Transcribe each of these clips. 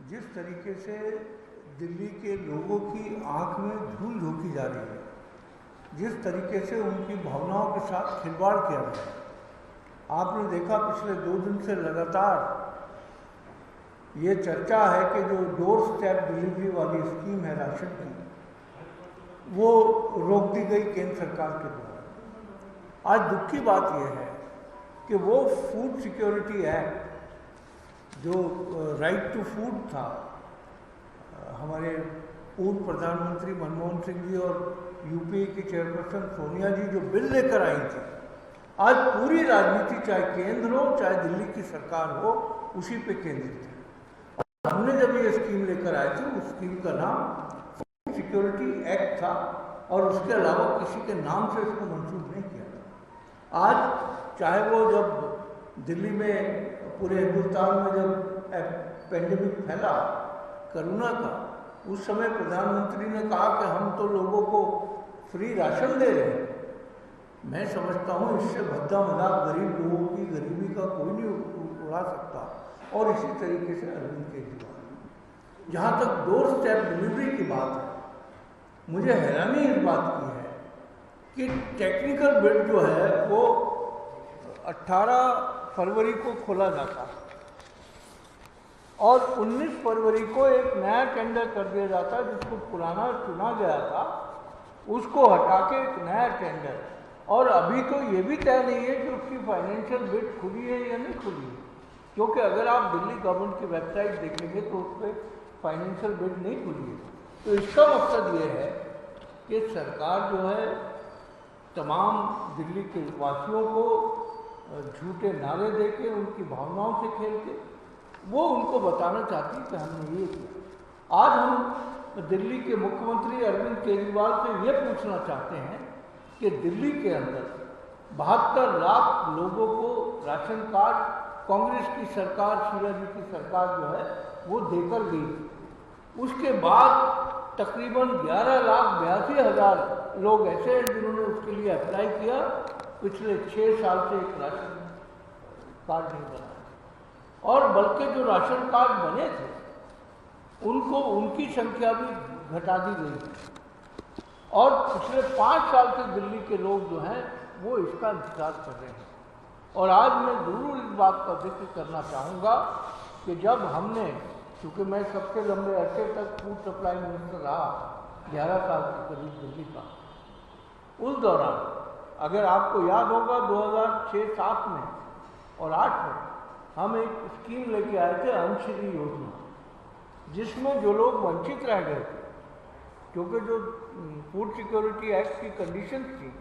जिस तरीके से दिल्ली के लोगों की आंख में धूल झोंकी जा रही है, जिस तरीके से उनकी भावनाओं के साथ खिलवाड़ किया गया है, आपने देखा पिछले 2 दिन से लगातार ये चर्चा है कि जो डोर स्टेप डिलीवरी वाली स्कीम है राशन की, वो रोक दी गई केंद्र सरकार के द्वारा। आज दुख की बात यह है कि वो फूड सिक्योरिटी एक्ट जो राइट टू फूड था, हमारे पूर्व प्रधानमंत्री मनमोहन सिंह जी और यूपीए की चेयरपर्सन सोनिया जी जो बिल लेकर आई थी, आज पूरी राजनीति चाहे केंद्र हो चाहे दिल्ली की सरकार हो उसी पे केंद्रित है। और हमने जब ये स्कीम लेकर आए थे, उस स्कीम का नाम फूड सिक्योरिटी एक्ट था और उसके अलावा किसी के नाम से इसको मंसूब नहीं किया था। आज चाहे वो जब दिल्ली में, पूरे हिंदुस्तान में जब पेंडेमिक फैला कोरोना का, उस समय प्रधानमंत्री ने कहा कि हम तो लोगों को फ्री राशन दे रहे हैं। मैं समझता हूँ इससे भद्दा मजाक गरीब लोगों की गरीबी का कोई नहीं उड़ा सकता। और इसी तरीके से अरविंद केजरीवाल, जहाँ तक डोर स्टेप डिलीवरी की बात है, मुझे हैरानी इस बात की है कि टेक्निकल बिल जो है वो 18 फरवरी को खोला जाता है और 19 फरवरी को एक नया टेंडर कर दिया जाता है, जिसको पुराना चुना गया था उसको हटा के एक नया टेंडर। और अभी तो ये भी तय नहीं है कि उसकी फाइनेंशियल बिड खुली है या नहीं खुली है, क्योंकि अगर आप दिल्ली गवर्नमेंट की वेबसाइट देखेंगे तो उस पर फाइनेंशियल बिड नहीं खुली है। तो इसका मकसद ये है कि सरकार जो है तमाम दिल्ली के वासियों को झूठे नारे दे के, उनकी भावनाओं से खेल के, वो उनको बताना चाहती है कि हमने ये किया। आज हम दिल्ली के मुख्यमंत्री अरविंद केजरीवाल से ये पूछना चाहते हैं कि दिल्ली के अंदर 72 लाख लोगों को राशन कार्ड कांग्रेस की सरकार, शीला जी की सरकार जो है वो देकर गई। उसके बाद तकरीबन 11,82,000 लोग ऐसे हैं जिन्होंने उसके लिए अप्लाई किया। पिछले 6 साल से एक राशन कार्ड नहीं बना, और बल्कि जो राशन कार्ड बने थे उनको, उनकी संख्या भी घटा दी गई। और पिछले 5 साल से दिल्ली के लोग जो हैं वो इसका इंतजार कर रहे हैं। और आज मैं जरूर इस बात का जिक्र करना चाहूँगा कि जब हमने, क्योंकि मैं सबसे लंबे अरसे तक फूड सप्लाई मिनिस्टर रहा, 11 साल के करीब दिल्ली का, उस दौरान अगर आपको याद होगा 2006-07 में और 8 में हम एक स्कीम लेके आए थे, अंशश्री योजना, जिसमें जो लोग वंचित रह गए थे, क्योंकि जो फूड सिक्योरिटी एक्ट की कंडीशन थी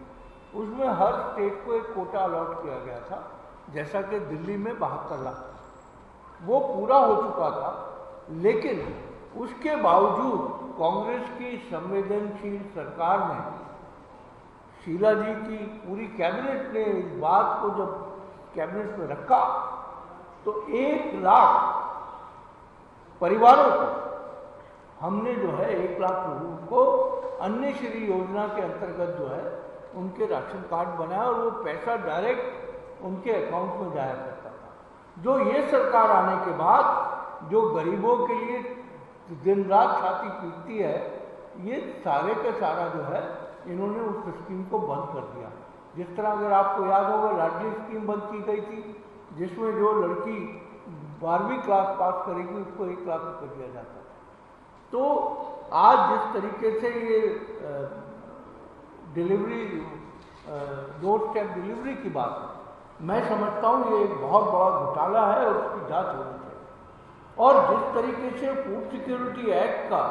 उसमें हर स्टेट को एक कोटा अलॉट किया गया था, जैसा कि दिल्ली में 72 लाख, वो पूरा हो चुका था। लेकिन उसके बावजूद कांग्रेस की संवेदनशील सरकार ने, शीला जी की पूरी कैबिनेट ने इस बात को जब कैबिनेट में रखा तो 1 लाख परिवारों को हमने जो है 1 लाख लोगों को अन्नश्री योजना के अंतर्गत जो है उनके राशन कार्ड बनाया और वो पैसा डायरेक्ट उनके अकाउंट में जाया करता था। जो ये सरकार आने के बाद जो गरीबों के लिए दिन रात छाती पीटती है, ये सारे का सारा जो है इन्होंने उस स्कीम को बंद कर दिया। जिस तरह अगर आपको याद होगा लाडली स्कीम बंद की गई थी, जिसमें जो लड़की 12वीं क्लास पास करेगी उसको 1 लाख रुपये दिया जाता है। तो आज जिस तरीके से ये डिलीवरी, डोर स्टेप डिलीवरी की बात है, मैं समझता हूँ ये एक बहुत बड़ा घोटाला है और उसकी जांच होनी चाहिए। और जिस तरीके से फूड सिक्योरिटी एक्ट का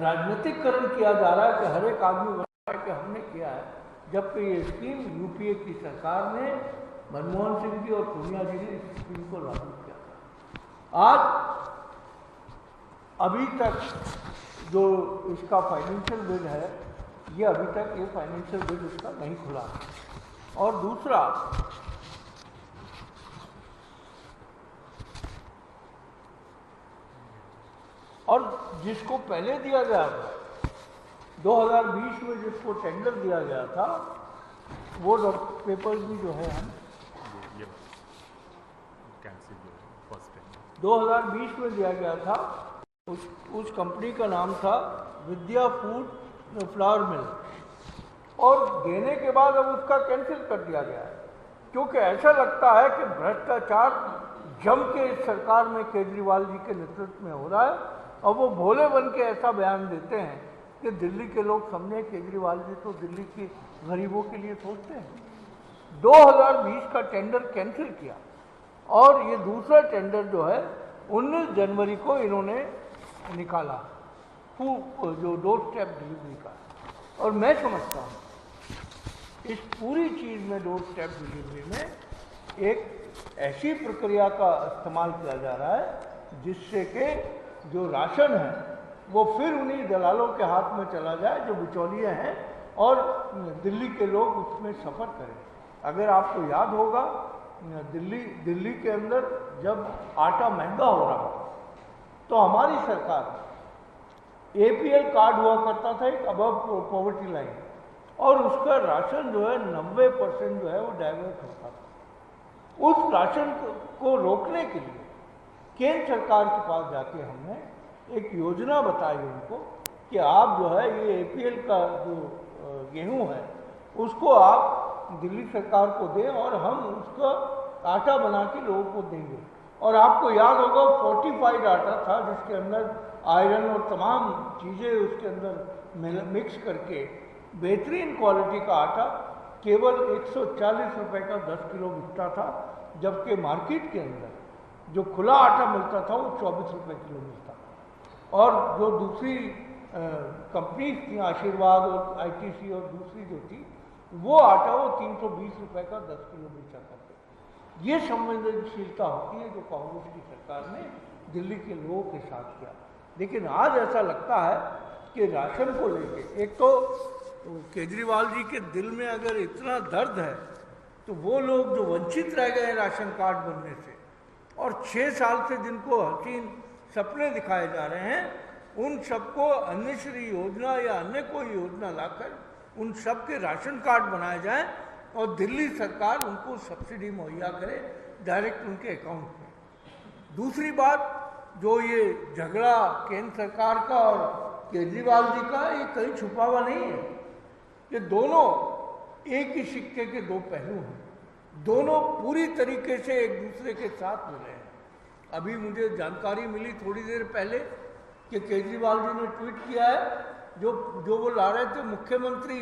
राजनीतिकरण किया जा रहा है कि हर एक आदमी बताया कि हमने किया है, जबकि ये स्कीम यूपीए की सरकार ने, मनमोहन सिंह जी और सोनिया जी ने इस स्कीम को लागू किया था। आज अभी तक जो इसका फाइनेंशियल बिल है, ये अभी तक ये फाइनेंशियल बिल इसका नहीं खुला। और दूसरा, और जिसको पहले दिया गया था 2020 में, जिसको टेंडर दिया गया था, वो पेपर्स भी जो है हम ये कैंसिल फर्स्ट टाइम 2020 में दिया गया था। उस कंपनी का नाम था विद्या फूड फ्लावर मिल, और देने के बाद अब उसका कैंसिल कर दिया गया है, क्योंकि ऐसा लगता है कि भ्रष्टाचार जम के इस सरकार में केजरीवाल जी के नेतृत्व में हो रहा है। और वो भोले बन के ऐसा बयान देते हैं कि दिल्ली के लोग समझे केजरीवाल जी तो दिल्ली के गरीबों के लिए सोचते हैं। 2020 का टेंडर कैंसिल किया, और ये दूसरा टेंडर जो है 19 जनवरी को इन्होंने निकाला, जो डोर स्टेप डिलीवरी का। और मैं समझता हूँ इस पूरी चीज़ में, डोर स्टेप डिलीवरी में, एक ऐसी प्रक्रिया का इस्तेमाल किया जा रहा है जिससे कि जो राशन है वो फिर उन्हीं दलालों के हाथ में चला जाए जो बिचौलिए हैं, और दिल्ली के लोग उसमें सफ़र करें। अगर आपको याद होगा, दिल्ली के अंदर जब आटा महंगा हो रहा तो हमारी सरकार APL कार्ड हुआ करता था, एक अबव पॉवर्टी लाइन, और उसका राशन जो है 90% जो है वो डाइवर्ट होता था। उस राशन को रोकने के लिए केंद्र सरकार के पास जाके हमने एक योजना बताई उनको कि आप जो है ये APL का जो गेहूं है उसको आप दिल्ली सरकार को दें, और हम उसका आटा बना के लोगों को देंगे। और आपको याद होगा फोर्टिफाइड आटा था जिसके अंदर आयरन और तमाम चीज़ें उसके अंदर मिक्स करके बेहतरीन क्वालिटी का आटा केवल 140 रुपये का 10 किलो बिकता था, जबकि मार्केट के अंदर जो खुला आटा मिलता था वो 24 रुपये किलो मिलता था। और जो दूसरी कंपनी थी, आशीर्वाद और ITC और दूसरी जो थी, वो आटा वो 320 रुपये का 10 किलो बेचा करते। ये संवेदनशीलता होती है जो कांग्रेस की सरकार ने दिल्ली के लोगों के साथ किया। लेकिन आज ऐसा लगता है कि राशन को लेके, एक तो केजरीवाल जी के दिल में अगर इतना दर्द है तो वो लोग जो वंचित रह गए राशन कार्ड बनने से, और 6 साल से जिनको हसीन सपने दिखाए जा रहे हैं, उन सबको अन्नश्री योजना या अन्य कोई योजना लाकर उन सब के राशन कार्ड बनाए जाएं, और दिल्ली सरकार उनको सब्सिडी मुहैया करे डायरेक्ट उनके अकाउंट में। दूसरी बात, जो ये झगड़ा केंद्र सरकार का और केजरीवाल जी का, ये कहीं छुपा हुआ नहीं है। ये दोनों एक ही सिक्के के दो पहलू हैं, दोनों पूरी तरीके से एक दूसरे के साथ मिले हैं। अभी मुझे जानकारी मिली थोड़ी देर पहले कि केजरीवाल जी ने ट्वीट किया है, जो वो ला रहे थे मुख्यमंत्री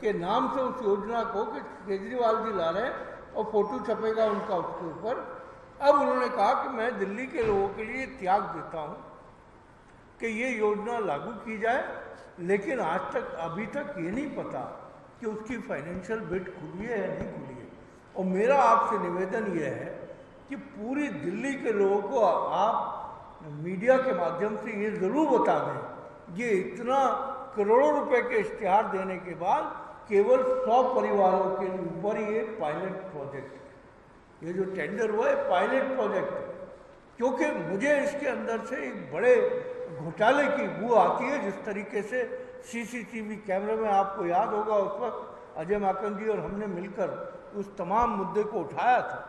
के नाम से उस योजना को, कि केजरीवाल जी ला रहे हैं और फोटो छपेगा उनका उसके ऊपर। अब उन्होंने कहा कि मैं दिल्ली के लोगों के लिए त्याग देता हूँ कि ये योजना लागू की जाए, लेकिन आज तक अभी तक ये नहीं पता कि उसकी फाइनेंशियल बिड खुली है या नहीं खुली है। और मेरा आपसे निवेदन ये है कि पूरी दिल्ली के लोगों को आप मीडिया के माध्यम से ये ज़रूर बता दें, ये इतना करोड़ों रुपए के इश्तिहार देने के बाद केवल 100 परिवारों के ऊपर ये पायलट प्रोजेक्ट है। ये जो टेंडर हुआ है पायलट प्रोजेक्ट है, क्योंकि मुझे इसके अंदर से एक बड़े घोटाले की बू आती है। जिस तरीके से CCTV कैमरे में, आपको याद होगा उस वक्त अजय माकन जी और हमने मिलकर उस तमाम मुद्दे को उठाया था,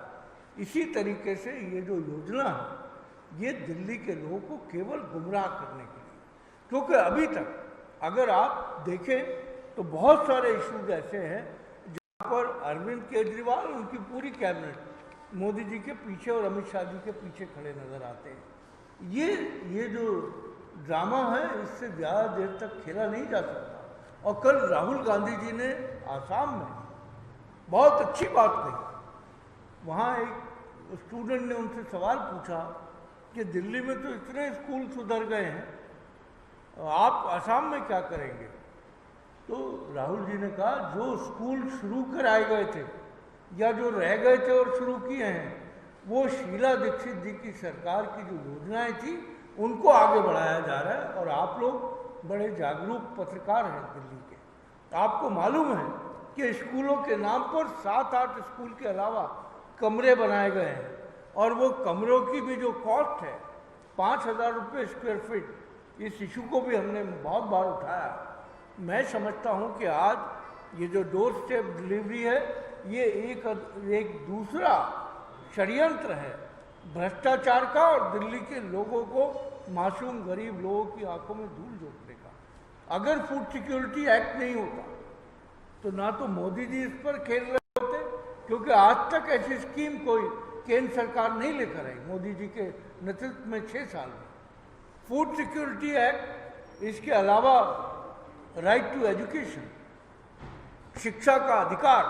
इसी तरीके से ये जो योजना है ये दिल्ली के लोगों को केवल गुमराह करने के लिए, क्योंकि अभी तक अगर आप देखें तो बहुत सारे इश्यूज ऐसे हैं जहाँ पर अरविंद केजरीवाल, उनकी पूरी कैबिनेट मोदी जी के पीछे और अमित शाह जी के पीछे खड़े नजर आते हैं। ये जो ड्रामा है इससे ज़्यादा देर तक खेला नहीं जा सकता। और कल राहुल गांधी जी ने आसाम में बहुत अच्छी बात कही। वहाँ एक स्टूडेंट ने उनसे सवाल पूछा कि दिल्ली में तो इतने स्कूल सुधर गए हैं, आप आसाम में क्या करेंगे? तो राहुल जी ने कहा जो स्कूल शुरू कराए गए थे या जो रह गए थे और शुरू किए हैं, वो शीला दीक्षित जी की सरकार की जो योजनाएं थी उनको आगे बढ़ाया जा रहा है। और आप लोग बड़े जागरूक पत्रकार हैं दिल्ली के, आपको मालूम है कि स्कूलों के नाम पर 7-8 स्कूल के अलावा कमरे बनाए गए हैं, और वो कमरों की भी जो कॉस्ट है 5,000 रुपये स्क्वायर फीट, इस इशू को भी हमने बहुत बार उठाया। मैं समझता हूँ कि आज ये जो डोर स्टेप डिलीवरी है ये एक दूसरा षड्यंत्र है भ्रष्टाचार का और दिल्ली के लोगों को, मासूम गरीब लोगों की आंखों में धूल झोंकने का। अगर फूड सिक्योरिटी एक्ट नहीं होता तो ना तो मोदी जी इस पर खेल रहे होते, क्योंकि आज तक ऐसी स्कीम कोई केंद्र सरकार नहीं लेकर आई मोदी जी के नेतृत्व में 6 साल में। फूड सिक्योरिटी एक्ट, इसके अलावा राइट टू एजुकेशन, शिक्षा का अधिकार,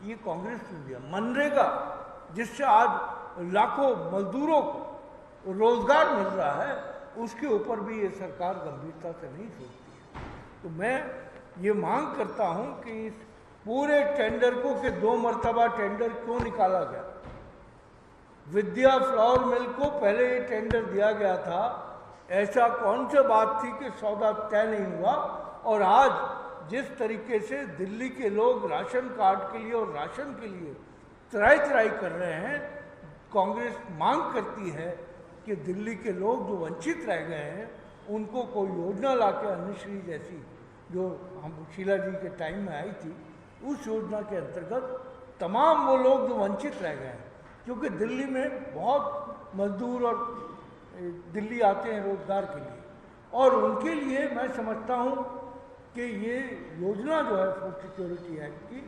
ये कांग्रेस ने दिया। मनरेगा, जिससे आज लाखों मजदूरों को रोजगार मिल रहा है, उसके ऊपर भी ये सरकार गंभीरता से नहीं सोचती है। तो मैं ये मांग करता हूं कि इस पूरे टेंडर को के 2 मरतबा टेंडर क्यों निकाला गया। विद्या फ्लावर मिल को पहले ये टेंडर दिया गया था, ऐसा कौन सी बात थी कि सौदा तय नहीं हुआ। और आज जिस तरीके से दिल्ली के लोग राशन कार्ड के लिए और राशन के लिए त्राई कर रहे हैं, कांग्रेस मांग करती है कि दिल्ली के लोग जो वंचित रह गए हैं उनको कोई योजना लाके, अन्नश्री जैसी जो हम शीला जी के टाइम में आई थी, उस योजना के अंतर्गत तमाम वो लोग जो वंचित रह गए हैं, क्योंकि दिल्ली में बहुत मजदूर और दिल्ली आते हैं रोजगार के लिए, और उनके लिए मैं समझता हूँ कि ये योजना जो है फूड सिक्योरिटी एक्ट की,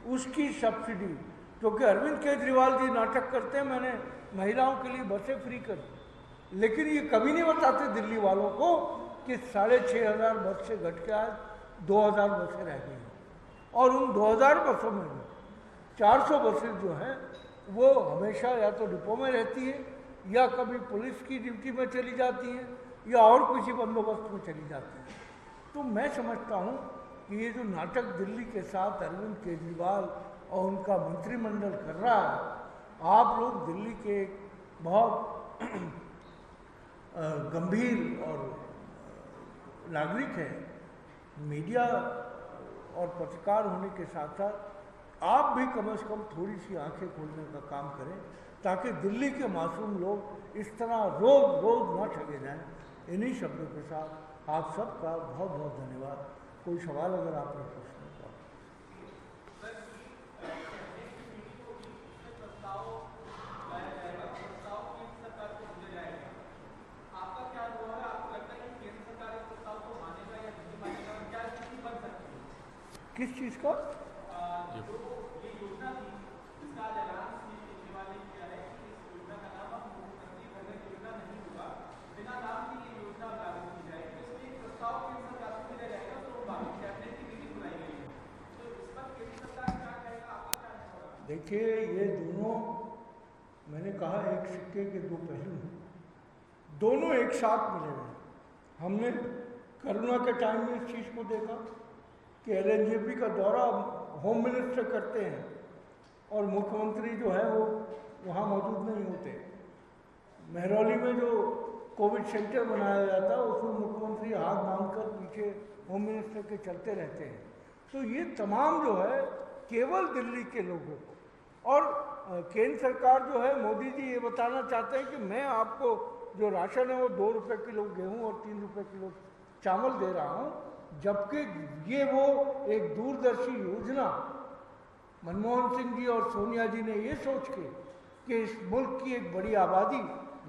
उसकी सब्सिडी, क्योंकि अरविंद केजरीवाल जी नाटक करते हैं मैंने महिलाओं के लिए बसें फ्री कर दी, लेकिन ये कभी नहीं बताते दिल्ली वालों को कि 6500 बस से घट के आज 2000 बसें रह गई हैं, और उन 2000 बसों में भी 400 बसें जो हैं वो हमेशा या तो डिपो में रहती है, या कभी पुलिस की ड्यूटी में चली जाती हैं, या और किसी बंदोबस्त में चली जाती हैं। तो मैं समझता हूँ कि ये जो नाटक दिल्ली के साथ अरविंद केजरीवाल और उनका मंत्रिमंडल कर रहा है, आप लोग दिल्ली के एक बहुत गंभीर और नागरिक हैं, मीडिया और पत्रकार होने के साथ साथ आप भी कम से कम थोड़ी सी आंखें खोलने का काम करें, ताकि दिल्ली के मासूम लोग इस तरह रोज रोज न ठगे जाएं। इन्हीं शब्दों के साथ आप सबका बहुत बहुत धन्यवाद। कोई सवाल अगर आपने पूछना तो। किस चीज़ का? देखिए, ये दोनों, मैंने कहा एक सिक्के के 2 पहलू हैं, दोनों एक साथ मिले हुए। हमने कोरोना के टाइम में इस चीज़ को देखा कि एलएनजेपी का दौरा होम मिनिस्टर करते हैं और मुख्यमंत्री जो है वो वहाँ मौजूद नहीं होते। महरौली में जो कोविड सेंटर बनाया जाता है उसमें मुख्यमंत्री हाथ बांधकर पीछे होम मिनिस्टर के चलते रहते हैं। तो ये तमाम जो है केवल दिल्ली के लोगों को, और केंद्र सरकार जो है, मोदी जी ये बताना चाहते हैं कि मैं आपको जो राशन है वो 2 रुपये किलो गेहूँ और 3 रुपये किलो चावल दे रहा हूँ, जबकि ये वो एक दूरदर्शी योजना मनमोहन सिंह जी और सोनिया जी ने ये सोच के कि इस मुल्क की एक बड़ी आबादी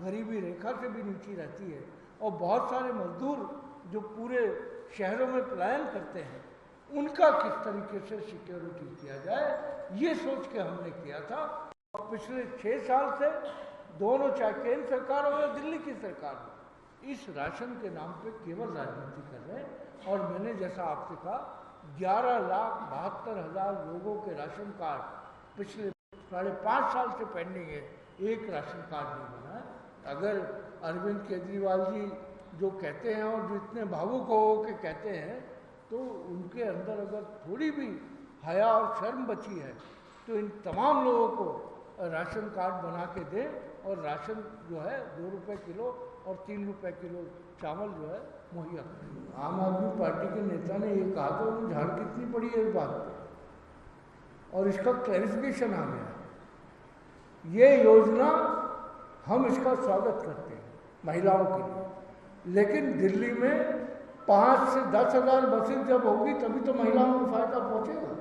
गरीबी रेखा से भी नीचे रहती है और बहुत सारे मजदूर जो पूरे शहरों में पलायन करते हैं, उनका किस तरीके से सिक्योरिटी किया जाए, ये सोच के हमने किया था। और पिछले 6 साल से दोनों, चाहे केंद्र सरकार हो या दिल्ली की सरकार हो, इस राशन के नाम पे केवल राजनीति कर रहे हैं। और मैंने जैसा आपसे कहा, 11,72,000 लोगों के राशन कार्ड पिछले 5.5 साल से पेंडिंग है, एक राशन कार्ड नहीं बना है। अगर अरविंद केजरीवाल जी जो कहते हैं और जो इतने भावुक हो के कहते हैं, तो उनके अंदर अगर थोड़ी भी हया और शर्म बची है तो इन तमाम लोगों को राशन कार्ड बना के दें और राशन जो है 2 रुपये किलो और 3 रुपये किलो चावल जो है मुहैया करें। आम आदमी पार्टी के नेता ने ये कहा था, उन्हें झाड़ कितनी पड़ी है इस बात पर, और इसका क्लैरिफिकेशन आ गया। ये योजना हम इसका स्वागत करते हैं महिलाओं के लिए, लेकिन दिल्ली में 5 से 10 हज़ार बसें जब होगी तभी तो महिलाओं को फायदा पहुंचेगा।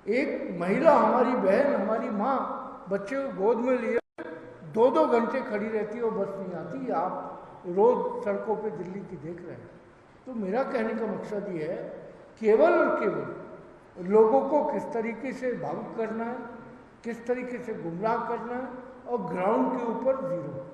एक महिला, हमारी बहन, हमारी माँ बच्चे को गोद में लिए 2-2 घंटे खड़ी रहती है और बस नहीं आती। आप रोज़ सड़कों पे दिल्ली की देख रहे हैं। तो मेरा कहने का मकसद ये है, केवल और केवल लोगों को किस तरीके से भावुक करना है, किस तरीके से गुमराह करना है, और ग्राउंड के ऊपर जीरो।